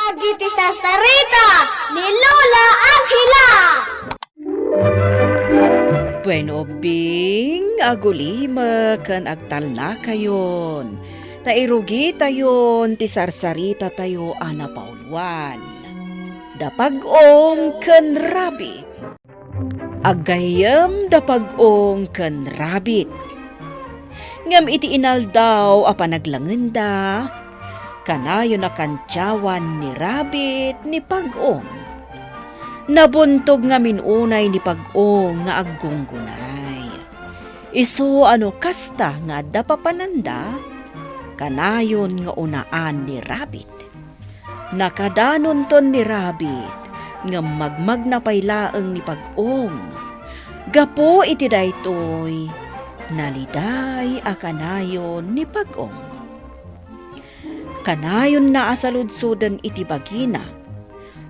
Iti sa sarita ni Lola Angela. Bueno, Bing, agulima kan agtalna kayon. Tairugi tayon, ti sarsarita tayo ana pauluan. Dapag-ong ken rabit. Agayam dapag-ong ken rabit. Ngam iti inaldaw a panaglangenda, kanayo na kantyawan ni rabit ni pag-ong. Nabuntog nga minunay ni pag-ong nga aggunggunay. Isu ano kasta nga dapapananda, kanayon nga unaan ni rabit. Nakadanon ton ni rabit nga magmag na paylaeng ni pag-ong. Gapo iti daytoy, naliday a kanayon ni pag-ong. Kanayon na asaludsudan iti bagina.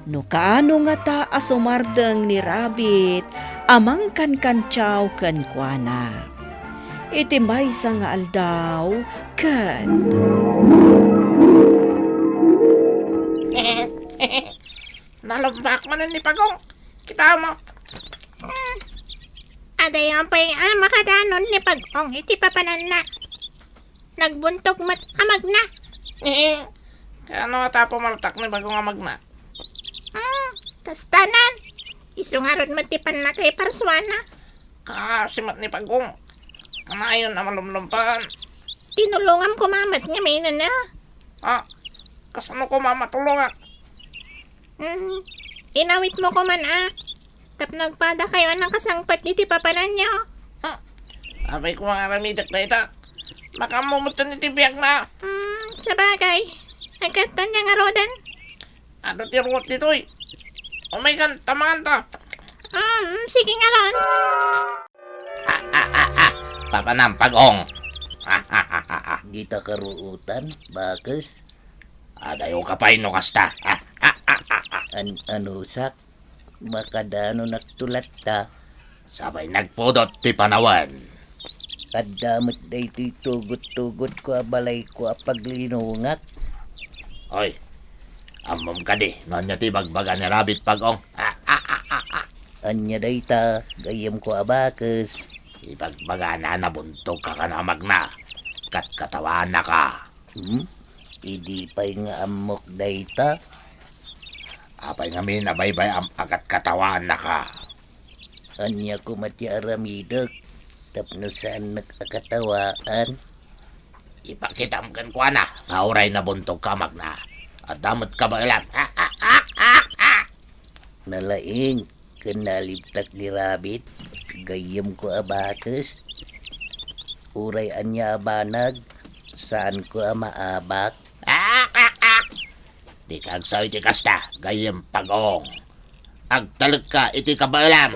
No kaano nga ta asumardeng ni rabit amang kan-kantyaw kan kuana. Iti maysa nga aldaw kat. Nalambak man ni Pagong. Kita mo. Adayon pa yung makadanon ni Pag-ong iti papanan na. Nagbuntog mat amag na. Kaya ano nga tapo maltak ni Pagong amag na. Kastanan. Isungarod matipan na kay Parswana. Kasimat ni Pagong. Kanayon na malumlumpan. Tinulungan ko mamat nga may na. Kasano ko mamatulungan? Tinawit mo ko man Tap nagpada kayo ng kasangpat diti papanan nyo. Abay ko ang aramidak na ita. Makamumutan ni tibiyak na. Sa bagay. Agatan niya nga rodan. Ano tiruot dito eh. Oh my God, tamangan ta. Sige nga ron. Papanam Pagong. Gita karuutan, bakas, Adayo ka pa ino kasta. ano sak, makadano nagtulat ta, Sabay nagpudot ti panawan. kadamot da ito'y tugot-tugot ko abalay ko apaglinungat, Oy, amom ka di. Nanya ti bagbaga ni Rabbit Pagong. anya day ta, gayam ko abakas, Ibagbaga na nabuntog ka kanamag na. Katawan na ka. Idi pa'y nga amok day ta, Apay nga minabaybay am agat katawan na ka. anya ko mati aramidak, tapno saan nagkakatawaan, Ipakita mo kan kuana. Nga oray nabuntog ka magna. At damot ka ba ilam? nalaing, kanalibtak ni Rabbit, gayam ko abakas, uray anya abanag, saan ko amaabak, Di kagsaw iti kasta. Gayem Pagong. Agtalag ka iti ka ba ilam?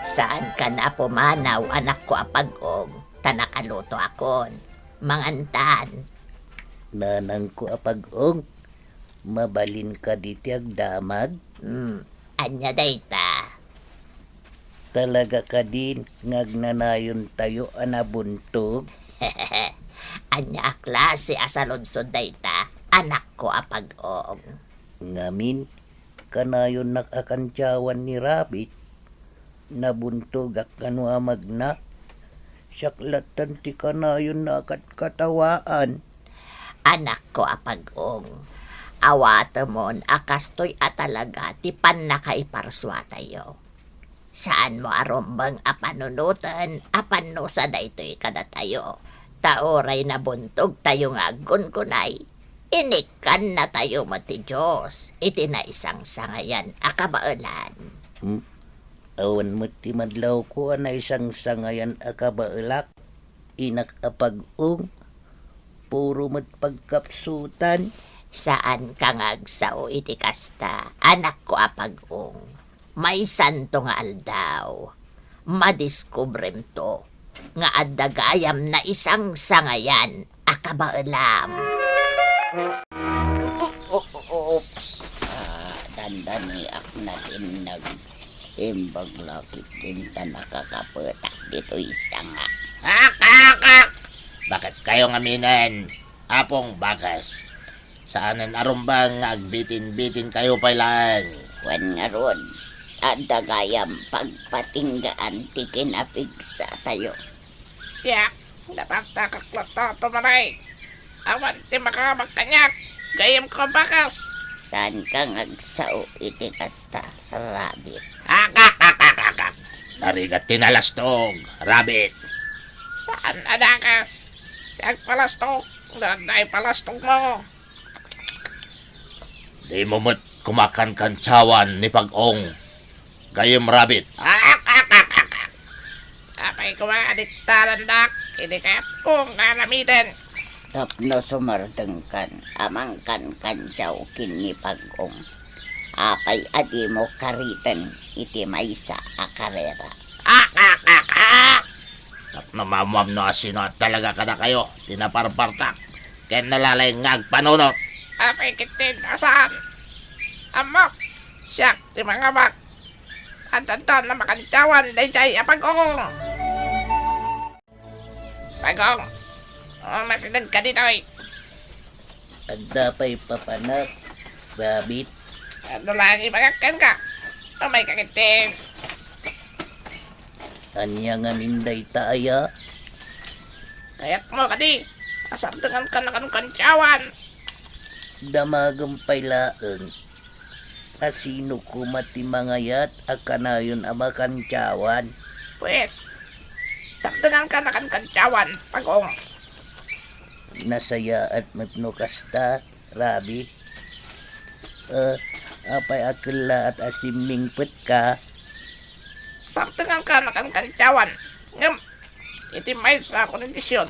Saan ka na pumanaw, anak ko apag-ong? Tanakaluto akon. Mangantan. nanang ko apag-ong, mabalin ka diti agdamag, Anya dayta. talaga ka din, ngagnanayon tayo anabuntog, Anya klase asaludsod dayta. Anak ko apag-ong. ngamin, kanayon nakakantyawan ni Rabbit, nabuntog ak kanu amag na, saklatan ti kanayon na katawaan, Anak ko apag-ong. Awatamon akastoy atalaga ti pan nakaiparswa tayo. Saan mo arombang apanunutan, apano sa daytoy kada tayo. Taoray na buntog tayo nga gungunay. Inikan na tayo mati Diyos. Iti na isang sangayan akabaalan. awan mo ti madlaw ko na isang sangayan akabaelak, inak apag-ong, puro matpagkapsutan, Saan ka ngagsaw iti kasta, anak ko apag-ong. May santo nga aldaw. Madiskubrem to. Nga addagayam na isang sangayan akabaalam. Oops! Dandani ak natin nag-imbag lakit din ta nakakapetak dito isang nga. Bakit kayo ngaminan? Apong bagas. Saanan arumbang agbitin-bitin kayo pailan. Wan nga ron, adagayam pagpatinggaan ti kinapigsa tayo. Yak, dapat takaklat tumaray. Awan ti makamagkanyak. Gayam ko bakas. Saan ka ngagsao iti kasta, Rabbit? Akak. Narigat tinalastog, Rabbit. Saan adakas? Tiag palastog. Daday palastog mo. Di mo mo't kumakan kantsawan ni Pag-ong. Gayam, Rabbit. Apay ko mga adiktaran dak. Hindi kaya't kong nalamitin. Tapno sumardeng kan, amang kan kanjaw kini Pag-ong. Apay adi mo karitan iti maysa a karera. Namamam na sino at talaga ka na kayo. Tinaparpartak. Kaya nalalay ngagpanunot. Apay kitin asaan. Amok. Siyak ti mga bak. At tanton na makantyawan day apag-ong. Pag-ong. Makinig ka dito eh. Agdapay papanak, Rabbit. Ano lagi magakan ka? May kakitin. Anya nga minday taaya. Kaya't mo kadi. Asartungan ka na kanong kantyawan. Damagang pailaeng. Kasino kumati mangayat akanayon amakan tiyawan. Pues. Sartungan ka na kanong kantyawan. Pag-ong. Nasaya at matno kasta, Rabbit. Apay akela at asiming put ka. Sartungan ka na kanong kantyawan. Ngam. Iti may sa kondisyon.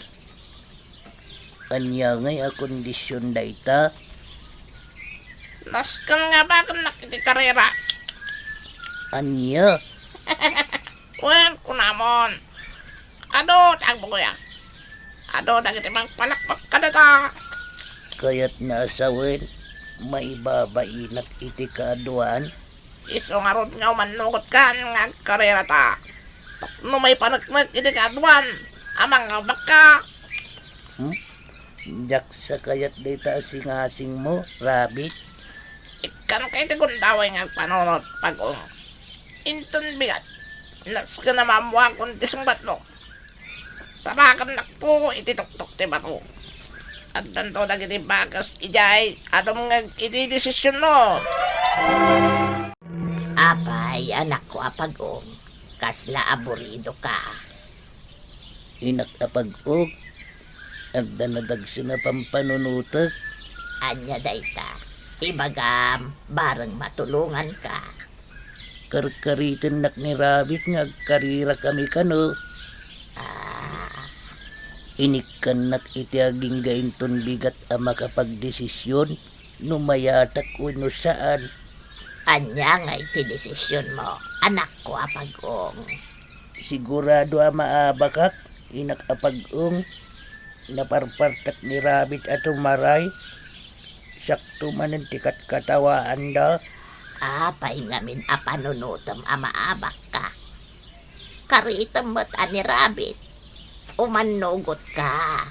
Anya ngay a kondisyon dayta. Naskan nga ba kung nakiti karera? Anya? Wen, kunamon. Ado, tagbo ko yan. Ado, dagiti mang palakpak ka na ta. Kaya't naasawin, maibabainak iti kaaduan. Iso nga ron nga manugot ka nga karera ta. No may panagnak iti kaduan. Amang nga baka. Jak sa kayat dayta asing-asing mo, Rabbit. Ikan kay ti gundaway nga panunod Pag-ong. Inton bigat. Nas ka na mamuha kung tisumbat mo. Sarakan na po iti tuktok ti bato. At tanto dagiti bakas ijay atong nga iti desisyon mo. Apay, anak ko Pag-ong. Kasla aburido ka. Inak apag-og. At danadagsin na pampanunutak. Anya dayta. Ibagam, bareng matulungan ka. Karkaritin nak ni Rabbit nga karira kami kano. Inikan nak itiaging gainton bigat ang makapagdesisyon numayatak uno saan. Anya nga iti desisyon mo, anak ko Pag-ong. Sigurado maabakak inak apag-ong naparpartak ni Rabbit at maray. Sakto man ang tikat katawaan da. Apay ngamin apanunutom amaabak ka. Karitam mo't ani Rabbit. Umanugot ka.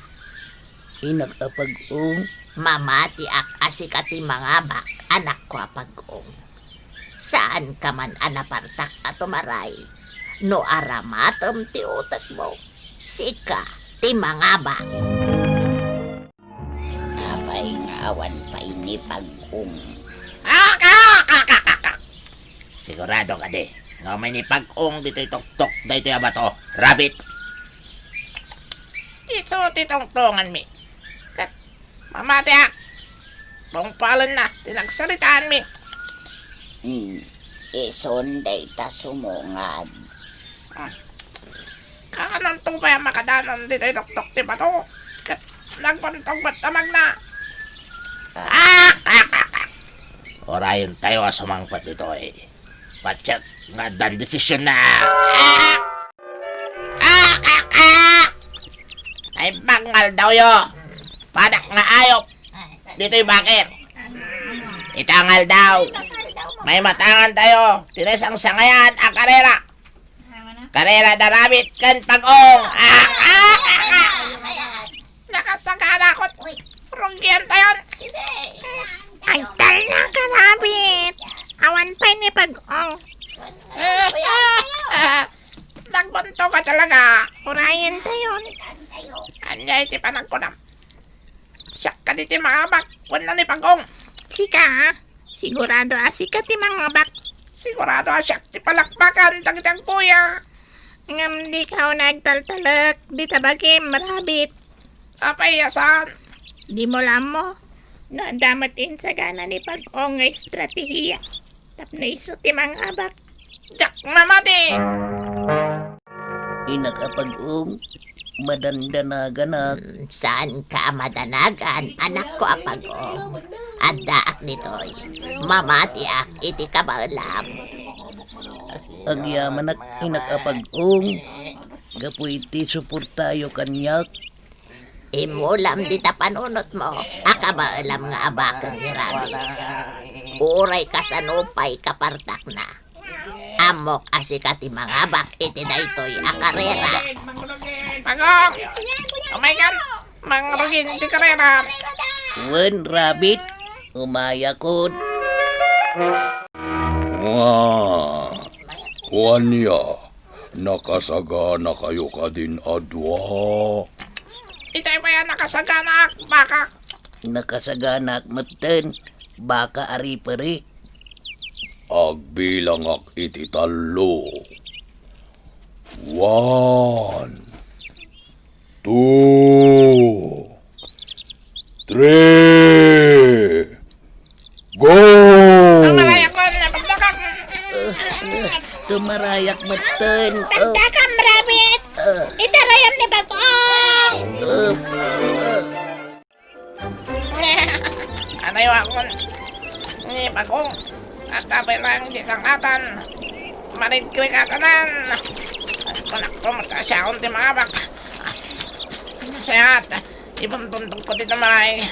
Inak apag-ong Mamati ak asikati mga bak, anak ko Pag-ong. Saan ka man anapartak at umaray? No aramatom ti utak mo. Sika ti mga bak. Apay nga awan pa ini Pag-ong. Sigurado ka di. Nga may ni Pag-ong dito'y tuktok dito'y abato. Rabbit. Ito titongtongan mi. Kat mamati ha. Pangpalan na. Tinagsalitaan mi. Ison dayta sumungad. Kanan to ba yung makadanon dito'y tuktok ti bato. Kat nagpantog ba't tamag na. Orayon tayo asumangpat dito eh. Patsat nga dan desisyon na. Ay bangal daw yo. Padak nga ayop. Dito'y bakit. Itangal daw. May matangan tayo. Tinesang sangayan ang karera. Karera na Rabbit kan Pag-ong. Nakasagana ko. Pero Pagyan tayo. Ay, tala ka, Rabbit. Awan pa ni Pag-ong. Nagbunto ka talaga. Urayan tayo. Anyay ti panagkunam. Siya ka di ti mga bak. Wala ni Pag-ong. Sika, sigurado asika ti mga bak. Sigurado siya ti palakpakan. Tagitang kuya. Ngam di ka nagtaltalak, di tabagim, marabit. Apayasan. Di mo lam mo. Nadamatin sa gana ni Pag-ong nga estratehiya. Tapno iso ti mga bak. Jak mamati. Inakapag-ong, madandanagan. Saan ka madanagan, anak ko Pag-ong? Adaak nito'y mamati ak iti kabalam. Agyaman ak inakapag-ong. Gapu iti suportayo kanyak. Imulam di ta panunot mo, akabalam nga abakan ni Rabi. Uray ka sa nupay kapartak na. Amok asikat ti mga bak iti daytoy akarera. Pag-ong. Oh my God. Mangrugin ti karera. Wen rabbit, umayakod. Wanya, nakasagana kayo ka din adwa. Itay pa yan nakasagana. Baka. Nakasaganak maten, baka ari pare. Agbilang ak iti talo. 1, 2, 3, go! Malaya ko na pagdakak. Tumarayak maten. Oh, Takam, Rabbit! Itarayam ni Pag-ong! Anayo ako ni Pag-ong. At tapay lang di langatan. Marigkwi katanan. Panak ko matasya akong ti mga bak. Nasayat. Ibuntundog ko dito may.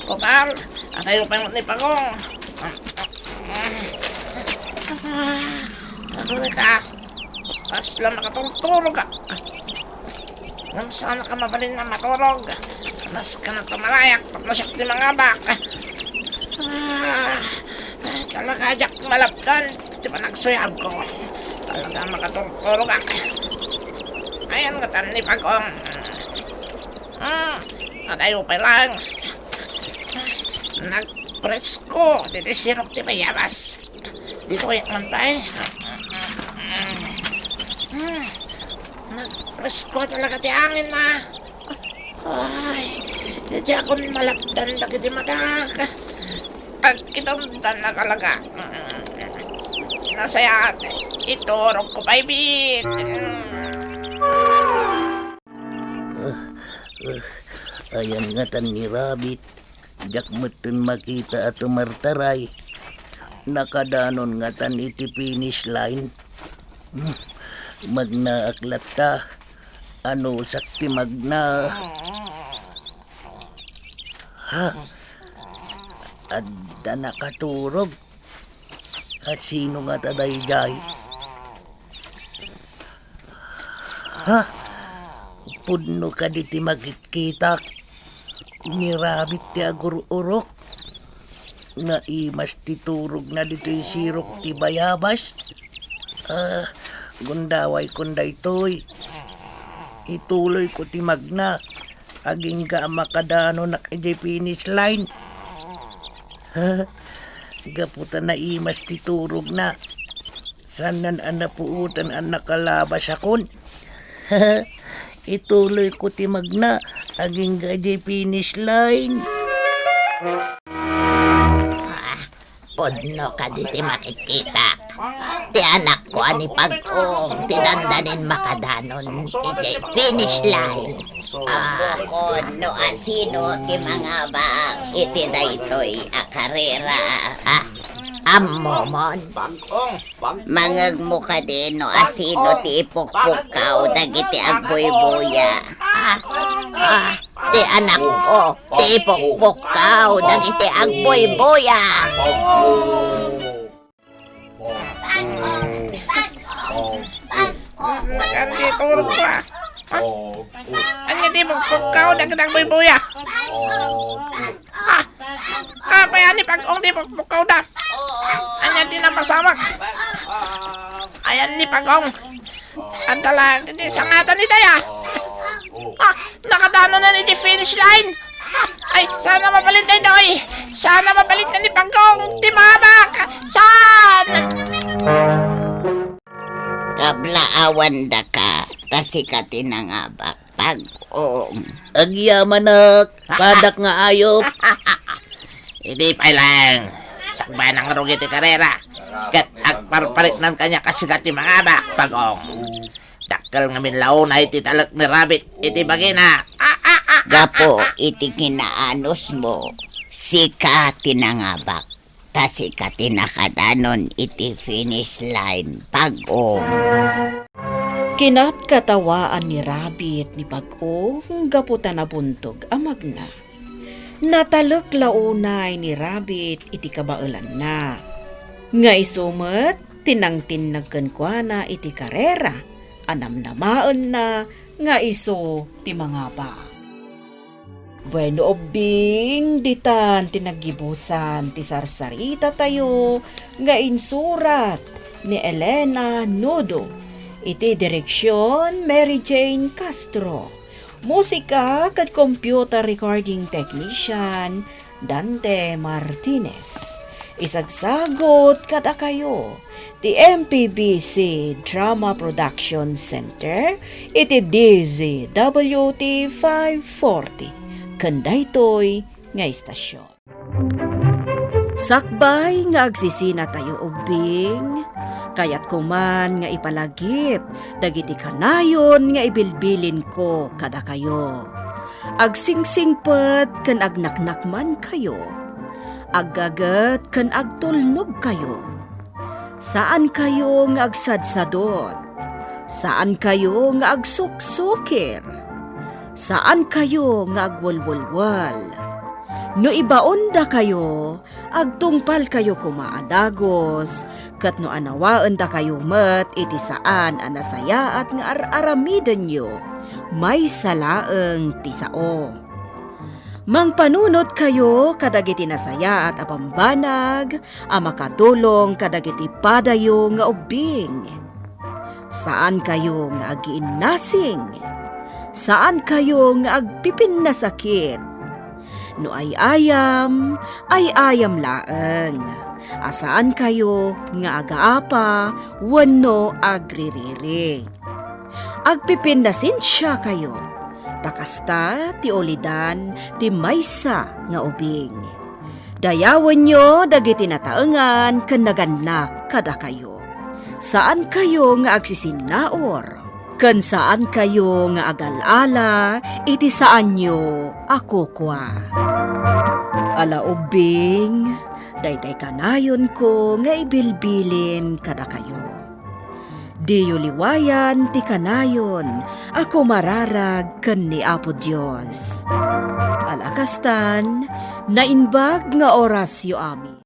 Total. Anayo pa yung ni Pag-ong. Ano ka? Pas lang makatulog ka. Nang sana ka mabalin na matulog. Nas ka na tumalayak. Tapos siya di mga bak. Talaga jak malapdan. Di ba nagsuyab ko? Talaga makatulog ka. Ayan ka tan ni Pag-ong. Atayo pa lang. Nagpresko. Dito sirok ti mayabas. Dito kayak man pa eh. Nagpresko talaga ti angin na. Ay, hindi ako malapdan na kiti matag. At kitamdan na talaga. Nasaya ate, iturog ko pa ibig. Ayan nga tan ni Rabbit. Jak meten makita at umartaray. Nakadanon nga tan iti finish line. Magnaaklat ta. Ano sakti magna. Ha? Adda nakaturog. At sino nga tadayjay? Ha? Pudno ka diti magkita. Ni Rabbit ti agur-urok. Nga imas ti turog na dito sirok ti bayabas. Gundaway kunday toy. Ituloy ko ti magna. Aging ka makadano na kay finish line. Gaputan na imas ti turog na. Sanan ang napuutan ang nakalabas akon. Ituloy ko ti magna. Aging ka finish line. Podno ka di ti makikita. Ti anak ko ani Pag-ong, tinandanin makadanon. Iti finish line. Kono asino ti mga bak. Iti daytoy a karera. Ammo mon. Mangag mo ka din no asino ti ipukpukaw dagiti agboy-boya. Ti anak ko, ti ipukpukaw dagiti agboy-boya. Nakandi turog pa. Anya di mo pagkaw dagdag boy-boya. Kaya ni Pag-ong di pagpukaw da. Anya din ang pasamak. Ayan ni Pag-ong. Ang talag, hindi sangatan ni Daya. Nakadano na ni di finish line. Ay, sana mapalit na ito eh. Sana mapalit na ni Pag-ong. Timabak. Sana. Kablaawan da ka, tasikatin na nga ba, Pag-ong. Agyaman nak, padak nga ayop. Hindi pa lang. Sakba ng rugi ti karera. Kat agparparit ng kanya kasigat ti mga ba, Pag-ong. Dakkel nga minlaw na iti talak ni Rabbit, iti bagina. Gapo, iti kinaanos mo, sikatin na nga ba, tasikatin na kadanon iti finish line, Pag-ong. Kinat katawaan ni Rabbit ni Pag-ong gaputan na buntog amag na. Natalek launay ni Rabbit iti kabailan na. Nga isumet, tinangtin nagkankwana iti karera, anam-namaan na nga iso ti mga ba. Bueno obing, ditan tinagibusan ti sarsarita tayo nga insurat ni Elena Nodo. Iti direksyon Mary Jane Castro. Musika kat computer recording technician Dante Martinez. Isagsagot kada kayo ti MPBC Drama Production Center iti DZWT 540 kandaytoy nga istasyon. Sakbay nga agsisina tayo ubing, kayat kuman nga ipalagip, dagiti kanayon nga ibilbilin ko kada kayo. Agsingsingpet ken agnaknakman kayo, aggagat ken agtulnog kayo. Saan kayo nga agsadsadot? Saan kayo nga agsuksukir? Saan kayo nga agwalwalwal? No ibaon da kayo, agtungpal kayo kumaadagos, kat no anawaan da kayo met iti saan anasaya at nga aramiden nyo, may salaeng tisao. Mangpanunot kayo kadagiti nasaya at apambanag, makatulong kadagiti padayo nga ubing. Saan kayo nga agiinnasing? Saan kayo nga agpipin na sakit? No ay ayam laeng. Asaan kayo nga agaapa, wano agririri. Agpipin na sinsya kayo. Takasta ti olidan ti maysa nga ubing. Dayawan nyo dagiti nataengan ken naganak kada kayo. Saan kayo nga agsisinaor? Ken saan kayo nga agalala, iti saan nyo ako kwa. Ala ubing, daytay kanayon ko nga ibilbilin kada kayo. Diyo liwayan ti kanayon, ako mararag ken ni Apo Dios. Alakastan, nainbag nga oras yu ami.